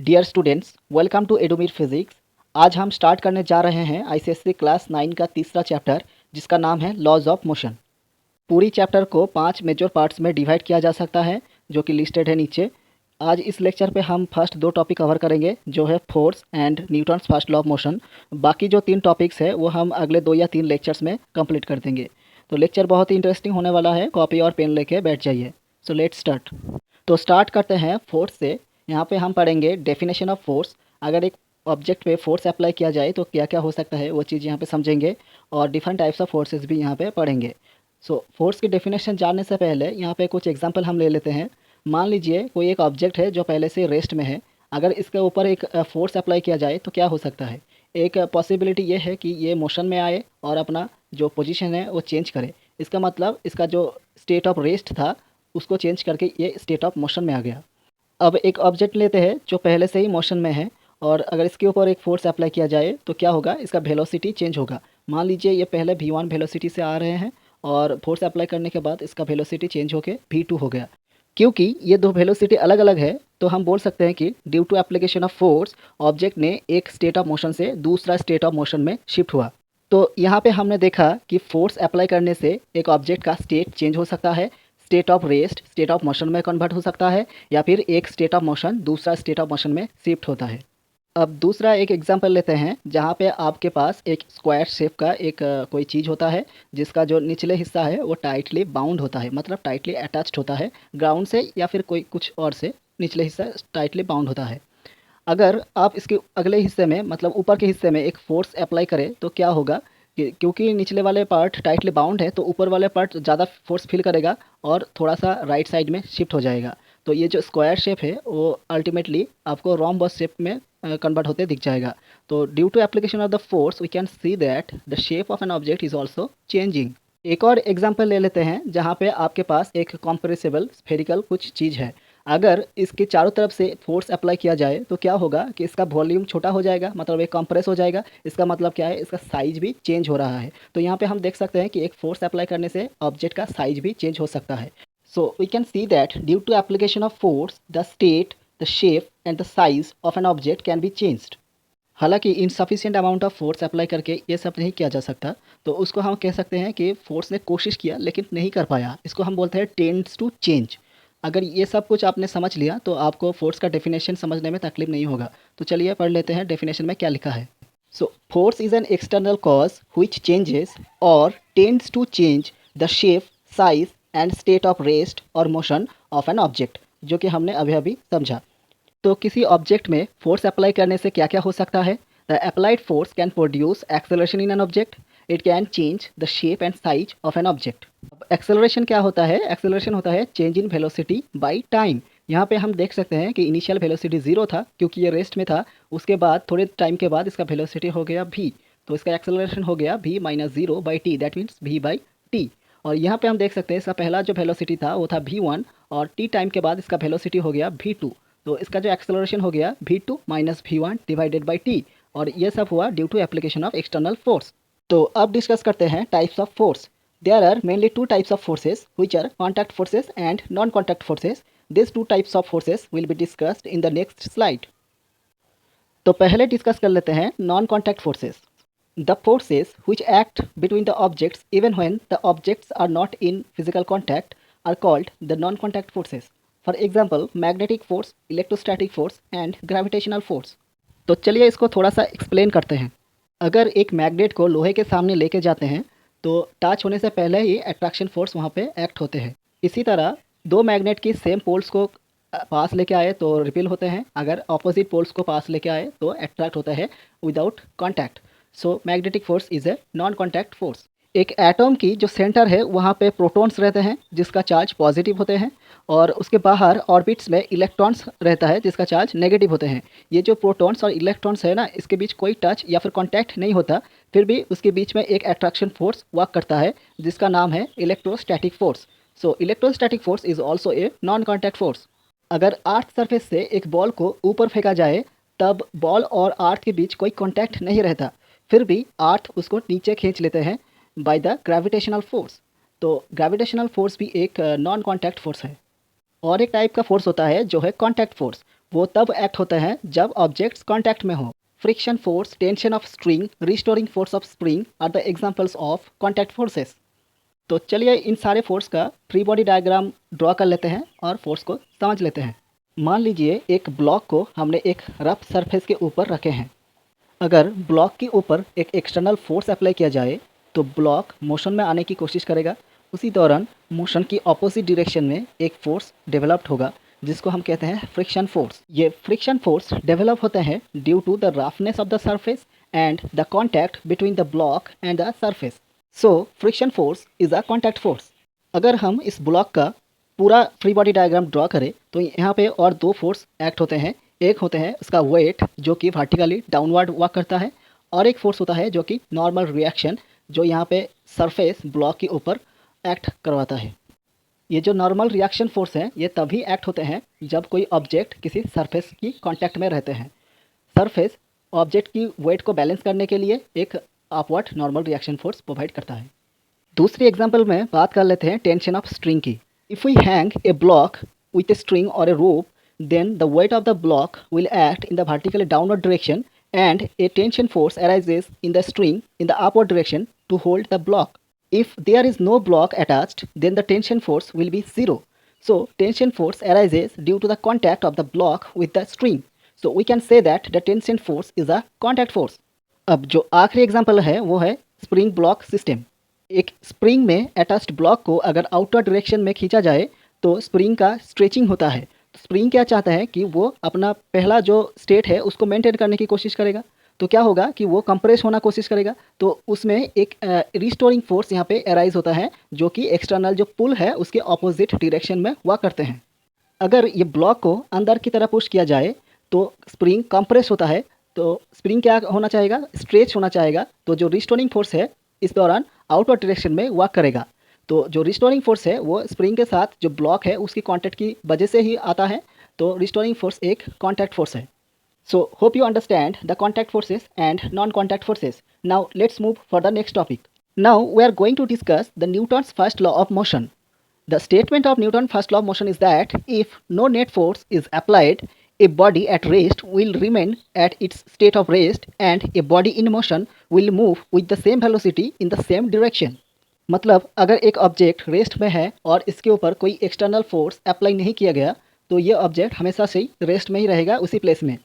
Dear students, welcome to एडोमीर physics. आज हम स्टार्ट करने जा रहे हैं आईसीएससी क्लास 9 का तीसरा चैप्टर, जिसका नाम है लॉज ऑफ मोशन। पूरी चैप्टर को 5 मेजर पार्ट्स में डिवाइड किया जा सकता है, जो कि लिस्टेड है नीचे। आज इस लेक्चर पे हम फर्स्ट 2 टॉपिक कवर करेंगे, जो है force and Newton's first law of motion. बाकी जो 3 टॉपिक्स है वो हम अगले 2 या 3 लेक्चर्स में कंप्लीट कर देंगे। तो लेक्चर बहुत ही इंटरेस्टिंग होने वाला है, कॉपी और पेन लेके बैठ जाइए। So let's start. तो स्टार्ट करते हैं फोर्स से। यहाँ पे हम पढ़ेंगे डेफिनेशन ऑफ फोर्स। अगर एक ऑब्जेक्ट पे फोर्स अप्लाई किया जाए तो क्या क्या हो सकता है, वो चीज़ यहाँ पे समझेंगे, और डिफरेंट टाइप्स ऑफ फोर्सेस भी यहाँ पे पढ़ेंगे। सो फोर्स की डेफिनेशन जानने से पहले यहाँ पे कुछ एग्जांपल हम ले लेते हैं। मान लीजिए कोई एक ऑब्जेक्ट है जो पहले से रेस्ट में है। अगर इसके ऊपर एक फोर्स अप्लाई किया जाए तो क्या हो सकता है। एक पॉसिबिलिटी ये है कि ये मोशन में आए और अपना जो पोजीशन है वो चेंज करे। इसका मतलब इसका जो स्टेट ऑफ रेस्ट था उसको चेंज करके ये स्टेट ऑफ मोशन में आ गया। अब एक ऑब्जेक्ट लेते हैं जो पहले से ही मोशन में है, और अगर इसके ऊपर एक फोर्स अप्लाई किया जाए तो क्या होगा, इसका वेलोसिटी चेंज होगा। मान लीजिए ये पहले v1 वेलोसिटी से आ रहे हैं और फोर्स अप्लाई करने के बाद इसका वेलोसिटी चेंज होकर v2 हो गया। क्योंकि ये दो वेलोसिटी अलग अलग है तो हम बोल सकते हैं कि due to application of force object ने एक स्टेट ऑफ मोशन से दूसरा स्टेट ऑफ मोशन में शिफ्ट हुआ। तो यहाँ पे हमने देखा कि फोर्स अप्लाई करने से एक ऑब्जेक्ट का स्टेट चेंज हो सकता है। State of rest state of motion में कन्वर्ट हो सकता है, या फिर एक स्टेट ऑफ मोशन दूसरा स्टेट ऑफ मोशन में शिफ्ट होता है। अब दूसरा एक एग्जांपल लेते हैं, जहाँ पे आपके पास एक स्क्वायर शेप का एक कोई चीज़ होता है, जिसका जो निचले हिस्सा है वो टाइटली बाउंड होता है, मतलब टाइटली अटैच्ड होता है ग्राउंड से, या फिर कोई कुछ और से निचले हिस्सा टाइटली बाउंड होता है। अगर आप इसके अगले हिस्से में, मतलब ऊपर के हिस्से में एक फोर्स अप्लाई करें तो क्या होगा कि क्योंकि निचले वाले पार्ट टाइटली बाउंड है तो ऊपर वाले पार्ट ज़्यादा फोर्स फील करेगा और थोड़ा सा राइट साइड में शिफ्ट हो जाएगा। तो ये जो स्क्वायर शेप है वो अल्टीमेटली आपको रोम्बस शेप में कन्वर्ट होते दिख जाएगा। तो due to application of the force we can see that the shape of an object is also changing. एक और एग्जाम्पल ले लेते हैं, जहाँ पे आपके पास एक कॉम्प्रेसिबल स्फेरिकल कुछ चीज़ है। अगर इसके चारों तरफ से फोर्स अप्लाई किया जाए तो क्या होगा कि इसका वॉल्यूम छोटा हो जाएगा, मतलब एक कंप्रेस हो जाएगा। इसका मतलब क्या है, इसका साइज भी चेंज हो रहा है। तो यहाँ पे हम देख सकते हैं कि एक फोर्स अप्लाई करने से ऑब्जेक्ट का साइज भी चेंज हो सकता है। So we can see that due to application of force the state, the shape and the size of an object can be changed. हालांकि insufficient amount of force apply करके ये सब नहीं किया जा सकता, तो उसको हम कह सकते हैं कि फोर्स ने कोशिश किया लेकिन नहीं कर पाया। इसको हम बोलते हैं टेंड्स टू चेंज। अगर ये सब कुछ आपने समझ लिया तो आपको फोर्स का डेफिनेशन समझने में तकलीफ नहीं होगा। तो चलिए पढ़ लेते हैं डेफिनेशन में क्या लिखा है। So force is an external cause which changes और tends to change the shape, size and state of rest और मोशन ऑफ एन ऑब्जेक्ट, जो कि हमने अभी अभी समझा। तो किसी ऑब्जेक्ट में फोर्स अप्लाई करने से क्या क्या हो सकता है। The applied force can produce acceleration in an object. It can change the shape and size of an object. Acceleration क्या होता है, एक्सेलरेशन होता है change in velocity by time. यहाँ पे हम देख सकते हैं कि इनिशियल वेलोसिटी 0 था क्योंकि ये रेस्ट में था। उसके बाद थोड़े टाइम के बाद इसका वेलोसिटी हो गया v, तो इसका एक्सेलरेशन हो गया v minus 0 by T, that means v by T. और यहाँ पे हम देख सकते हैं इसका पहला जो वेलोसिटी था वो था v1, और t टाइम के बाद इसका वेलोसिटी हो गया v2। तो इसका जो एक्सेलरेशन हो गया v2 minus v1 divided by T, और ये सब हुआ due to application of external force. तो अब डिस्कस करते हैं types of force. There are mainly 2 types of forces, which are contact forces and non-contact forces. These 2 types of forces will be discussed in the next slide. तो पहले discuss कर लेते हैं non contact forces. The forces which act between the objects even when the objects are not in physical contact are called the non-contact forces. For example, magnetic force, electrostatic force and gravitational force. तो चलिए इसको थोड़ा सा explain करते हैं। अगर एक magnet को लोहे के सामने लेके जाते हैं तो टच होने से पहले ही अट्रैक्शन फोर्स वहाँ पे एक्ट होते हैं। इसी तरह दो मैग्नेट की सेम पोल्स को पास लेके आए तो रिपेल होते हैं, अगर ऑपोजिट पोल्स को पास लेके आए तो अट्रैक्ट होता है without contact. So magnetic force is a non contact force. एक एटम की जो सेंटर है वहाँ पे प्रोटॉन्स रहते हैं जिसका चार्ज पॉजिटिव होते हैं, और उसके बाहर ऑर्बिट्स में इलेक्ट्रॉन्स रहता है जिसका चार्ज नेगेटिव होते हैं। ये जो प्रोटॉन्स और इलेक्ट्रॉन्स है ना, इसके बीच कोई टच या फिर कॉन्टैक्ट नहीं होता, फिर भी उसके बीच में एक अट्रैक्शन फोर्स वर्क करता है जिसका नाम है electrostatic force. So electrostatic force is also a non contact force. अगर अर्थ सरफेस से एक बॉल को ऊपर फेंका जाए तब बॉल और अर्थ के बीच कोई कॉन्टैक्ट नहीं रहता, फिर भी अर्थ उसको नीचे खींच लेते हैं बाय द ग्रेविटेशनल फोर्स। तो ग्रेविटेशनल फोर्स भी एक नॉन कॉन्टैक्ट फोर्स है। और एक टाइप का फोर्स होता है जो है कॉन्टैक्ट फोर्स। वो तब एक्ट होते हैं जब ऑब्जेक्ट्स कांटेक्ट में हो। Friction force, tension of string, restoring force of spring are the examples of contact forces. तो चलिए इन सारे फोर्स का फ्री बॉडी डायग्राम ड्रॉ कर लेते हैं और फोर्स को समझ लेते हैं। मान लीजिए एक ब्लॉक को हमने एक रफ सरफेस के ऊपर रखे हैं। अगर ब्लॉक के ऊपर एक एक्सटर्नल फोर्स अप्लाई किया जाए तो ब्लॉक मोशन में आने की कोशिश करेगा। उसी दौरान मोशन की ऑपोजिट डायरेक्शन में एक फोर्स डेवलप्ड होगा जिसको हम कहते हैं फ्रिक्शन फोर्स। ये फ्रिक्शन फोर्स डेवलप होते हैं due to the roughness of the surface and the contact between the block and the surface. So friction force is a contact force. अगर हम इस ब्लॉक का पूरा फ्री बॉडी डायग्राम ड्रॉ करें तो यहाँ पे और दो फोर्स एक्ट होते हैं। एक होते हैं उसका वेट जो कि वर्टिकली डाउनवर्ड वर्क करता है, और एक फोर्स होता है जो कि नॉर्मल रिएक्शन जो यहाँ पे सरफेस ब्लॉक के ऊपर एक्ट करवाता है। ये जो नॉर्मल रिएक्शन फोर्स है ये तभी एक्ट होते हैं जब कोई ऑब्जेक्ट किसी सरफेस की कांटेक्ट में रहते हैं। सरफेस ऑब्जेक्ट की वेट को बैलेंस करने के लिए एक upward normal reaction force provide करता है। दूसरी एग्जांपल में बात कर लेते हैं टेंशन ऑफ स्ट्रिंग की। If we hang a block with a string और a rope, then the weight of the block will act in the vertically downward direction and a tension force arises in the string in the upward direction to hold the block. If there is no block attached, then the tension force will be zero. So tension force arises due to the contact of the block with the string. So we can say that the tension force is a contact force. अब जो आखिरी example है वो है spring block system. एक spring में attached block को अगर आउटर डायरेक्शन में खींचा जाए तो स्प्रिंग का स्ट्रेचिंग होता है। स्प्रिंग क्या चाहता है कि वो अपना पहला जो स्टेट है उसको मेंटेन करने की कोशिश करेगा। तो क्या होगा कि वो कंप्रेस होना कोशिश करेगा, तो उसमें एक रिस्टोरिंग फोर्स यहाँ पे अराइज होता है जो कि एक्सटर्नल जो पुल है उसके ऑपोजिट डायरेक्शन में वर्क करते हैं। अगर ये ब्लॉक को अंदर की तरफ पुश किया जाए तो स्प्रिंग कंप्रेस होता है, तो स्प्रिंग क्या होना चाहेगा, स्ट्रेच होना चाहेगा। तो जो रिस्टोरिंग फोर्स है इस दौरान आउटवर्ड डायरेक्शन में वर्क करेगा। तो जो रिस्टोरिंग फोर्स है वो स्प्रिंग के साथ जो ब्लॉक है उसकी कांटेक्ट की वजह से ही आता है। तो रिस्टोरिंग फोर्स एक कांटेक्ट फोर्स है। So hope you understand the contact forces and non contact forces. Now let's move for the next topic. Now we are going to discuss the Newton's first law of motion. The statement of Newton's first law of motion is that if no net force is applied, a body at rest will remain at its state of rest and a body in motion will move with the same velocity in the same direction. मतलब अगर एक object rest में है और इसके ऊपर कोई external force apply नहीं किया गया तो ये ऑब्जेक्ट हमेशा से ही रेस्ट में ही रहेगा उसी प्लेस में।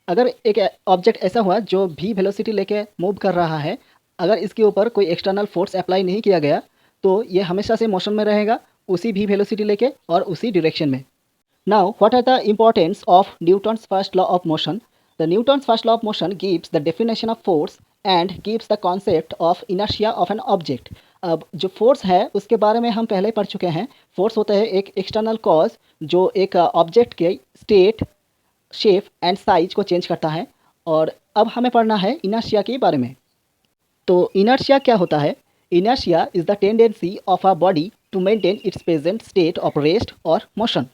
अगर एक ऑब्जेक्ट ऐसा हुआ जो भी वेलोसिटी लेके मूव कर रहा है, अगर इसके ऊपर कोई एक्सटर्नल फोर्स अप्लाई नहीं किया गया तो ये हमेशा से मोशन में रहेगा उसी भी वेलोसिटी लेके और उसी डायरेक्शन में। Now what are the importance of Newton's first law of motion? The Newton's first law of motion gives the definition of force and gives the concept of inertia of an object. अब जो force है उसके बारे में हम पहले पढ़ चुके हैं। फोर्स होता है एक एक्सटर्नल कॉज जो एक ऑब्जेक्ट के स्टेट, शेप एंड साइज को चेंज करता है। और अब हमें पढ़ना है इनर्शिया के बारे में। तो इनर्शिया क्या होता है? Inertia is the tendency of a body to maintain its present state of rest और मोशन।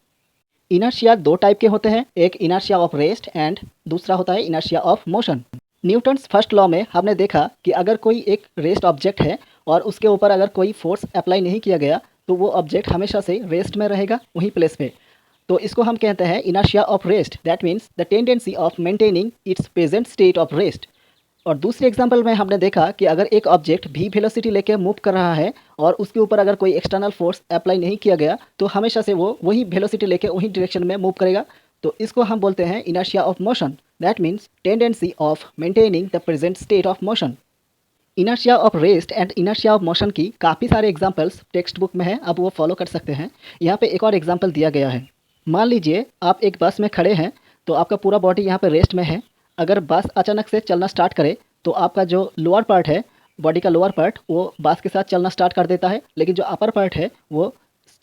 इनर्शिया दो टाइप के होते हैं, एक इनर्शिया ऑफ रेस्ट एंड दूसरा होता है inertia of motion. Newton's first law में हमने देखा कि अगर कोई एक रेस्ट ऑब्जेक्ट है और उसके ऊपर अगर कोई फोर्स अप्लाई नहीं किया गया तो वो ऑब्जेक्ट हमेशा से रेस्ट में रहेगा वहीं प्लेस पे। तो इसको हम कहते हैं inertia of rest. That means the tendency of maintaining it's present state of rest. और दूसरे एग्जाम्पल में हमने देखा कि अगर एक ऑब्जेक्ट भी वेलोसिटी लेके मूव कर रहा है और उसके ऊपर अगर कोई एक्सटर्नल फोर्स अप्लाई नहीं किया गया तो हमेशा से वो वही वेलोसिटी लेके वही डायरेक्शन में मूव करेगा। तो इसको हम बोलते हैं inertia of motion. That means tendency of maintaining the present state of motion. Inertia of rest and inertia of motion की काफ़ी सारे एग्जाम्पल्स टेक्स्ट बुक में हैं, आप वो फॉलो कर सकते हैं। यहाँ पे एक और एग्जाम्पल दिया गया है। मान लीजिए आप एक बस में खड़े हैं तो आपका पूरा बॉडी यहाँ पे रेस्ट में है। अगर बस अचानक से चलना स्टार्ट करे तो आपका जो लोअर पार्ट है, बॉडी का लोअर पार्ट, वो बस के साथ चलना स्टार्ट कर देता है, लेकिन जो अपर पार्ट है वो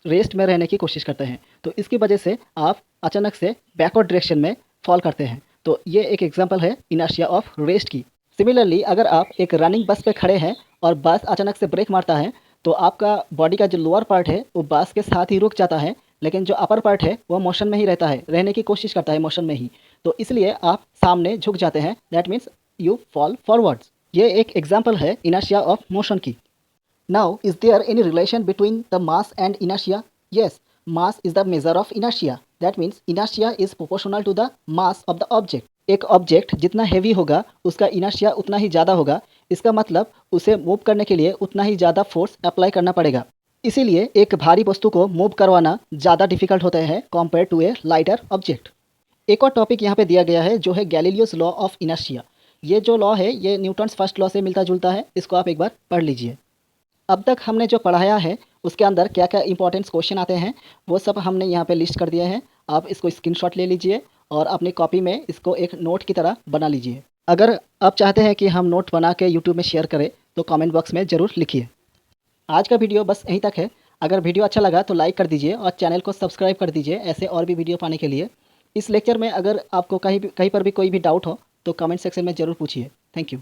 रेस्ट में रहने की कोशिश करते हैं। तो इसकी वजह से आप अचानक से बैकवर्ड डायरेक्शन में फॉल करते हैं। तो ये एक एग्जांपल है इनर्शिया ऑफ रेस्ट की। सिमिलरली अगर आप एक रनिंग बस पे खड़े हैं और बस अचानक से ब्रेक मारता है तो आपका बॉडी का जो लोअर पार्ट है वो बस के साथ ही रुक जाता है, लेकिन जो अपर पार्ट है वो मोशन में ही रहता है, रहने की कोशिश करता है मोशन में ही। तो इसलिए आप सामने झुक जाते हैं। That means you fall forwards. ये एक एग्जाम्पल है इनर्शिया ऑफ मोशन की। Now is there any relation between the mass and inertia? Yes, mass is the measure of inertia that means inertia is proportional to the mass of the object. एक object जितना heavy होगा उसका inertia उतना ही ज़्यादा होगा। इसका मतलब उसे मूव करने के लिए उतना ही ज़्यादा फोर्स अप्लाई करना पड़ेगा। इसीलिए एक भारी वस्तु को मूव करवाना ज़्यादा डिफिकल्ट होता है compare to a lighter object. एक और टॉपिक यहाँ पे दिया गया है जो है गैलीलियोस लॉ ऑफ इनर्शिया। ये जो लॉ है ये न्यूटन्स फर्स्ट लॉ से मिलता जुलता है। इसको आप एक बार पढ़ लीजिए। अब तक हमने जो पढ़ाया है उसके अंदर क्या क्या इंपॉर्टेंट क्वेश्चन आते हैं वो सब हमने यहाँ पे लिस्ट कर दिया है। आप इसको स्क्रीनशॉट ले लीजिए और अपनी कॉपी में इसको एक नोट की तरह बना लीजिए। अगर आप चाहते हैं कि हम नोट बना के यूट्यूब में शेयर करें तो कमेंट बॉक्स में ज़रूर लिखिए। आज का वीडियो बस यहीं तक है। अगर वीडियो अच्छा लगा तो लाइक कर दीजिए और चैनल को सब्सक्राइब कर दीजिए ऐसे और भी वीडियो पाने के लिए। इस लेक्चर में अगर आपको कहीं पर भी कोई भी डाउट हो तो कमेंट सेक्शन में ज़रूर पूछिए। Thank you.